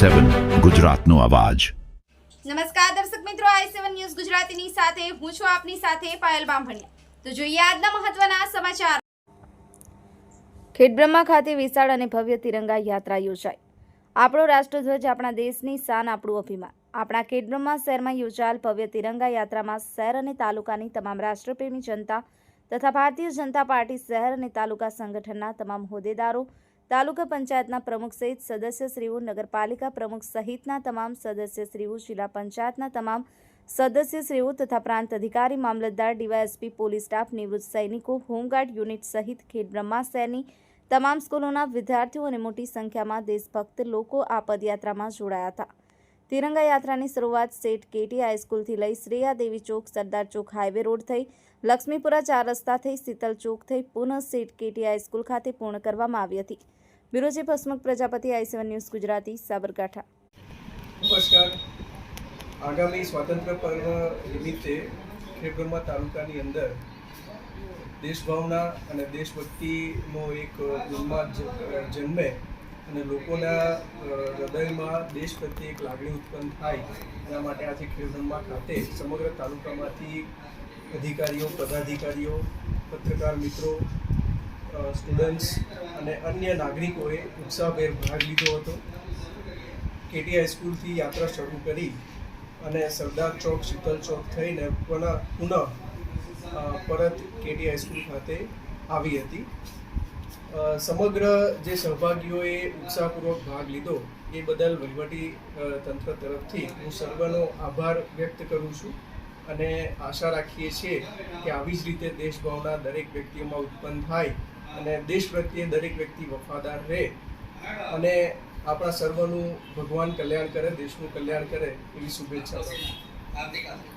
i7 ગુજરાતનો અવાજ। નમસ્કાર દર્શક મિત્રો, i7 ન્યૂઝ ગુજરાતીની સાથે હું છું આપની સાથે પાયલ બામભણિયા। તો જોઈએ આજના મહત્વના સમાચાર। ખેડબ્રહ્મા ખાતે વિશાળ અને ભવ્ય તિરંગા યાત્રા યોજાઈ। આપણો રાષ્ટ્રધ્વજ આપણા દેશની શાન, આપણું અભિમાન। આપણા ખેડબ્રહ્મા શહેરમાં યોજાયેલ ભવ્ય તિરંગા યાત્રામાં શહેર અને તાલુકાની તમામ રાષ્ટ્રપ્રેમી જનતા તથા ભારતીય જનતા પાર્ટી શહેર અને તાલુકા સંગઠનના તમામ હોદ્દેદારો, તાલુકા પંચાયતના પ્રમુખ સહિત સદસ્યશ્રીઓ, નગરપાલિકા પ્રમુખ સહિતના તમામ સદસ્યશ્રીઓ, જિલ્લા પંચાયતના તમામ સદસ્યશ્રીઓ તથા પ્રાંત અધિકારી, મામલતદાર, ડીવાયએસપી, પોલીસ સ્ટાફ, નિવૃત્ત સૈનિકો, હોમગાર્ડ યુનિટ સહિત ખેડબ્રહ્મા શહેરની તમામ સ્કૂલોના વિદ્યાર્થીઓ અને મોટી સંખ્યામાં દેશભક્ત લોકો આ પદયાત્રામાં જોડાયા હતા। તિરંગા યાત્રાની શરૂઆત સેઠ કેટી હાઈસ્કૂલથી લઈ શ્રેયા દેવી ચોક, સરદાર ચોક હાઈવે રોડ થઈ લક્ષ્મીપુરા 4 રસ્તા થઈ શીતલ ચોક થઈ પુનઃ સેઠ કેટી હાઈસ્કૂલ ખાતે પૂર્ણ કરવામાં આવી હતી। Bureau chief Hasmukh Prajapati, i7 news Gujarati, Sabarkantha. નમસ્કાર। આગામી સ્વાતંત્ર્ય પર્વ નિમિત્તે ખેડબ્રહ્મા તાલુકાની અંદર દેશભાવના અને દેશભક્તિનો એક ઉન્માદ જન્મે અને લોકોના હૃદયમાં દેશ પ્રત્યે એક લાગણી ઉત્પન્ન થાય, એના માટે આજે ખેડબ્રહ્મા ખાતે સમગ્ર તાલુકામાંથી અધિકારીઓ, પદાધિકારીઓ, પત્રકાર મિત્રો, સ્ટુડન્ટ્સ અને અન્ય નાગરિકોએ ઉત્સાહભેર ભાગ લીધો હતો। કેટી હાઈસ્કૂલથી યાત્રા શરૂ કરી અને સરદાર ચોક, શીતલ ચોક થઈને પુનઃ પરત કેટી હાઈસ્કૂલ ખાતે આવી હતી। સમગ્ર જે સહભાગીઓએ ઉત્સાહપૂર્વક ભાગ લીધો એ બદલ વહીવટી તંત્ર તરફથી હું સર્વનો આભાર વ્યક્ત કરું છું અને આશા રાખીએ છીએ કે આવી જ રીતે દેશભાવના દરેક વ્યક્તિઓમાં ઉત્પન્ન થાય અને દેશ પ્રત્યે દરેક વ્યક્તિ વફાદાર રહે અને આપણા સર્વનું ભગવાન કલ્યાણ કરે, દેશનું કલ્યાણ કરે એવી શુભેચ્છા।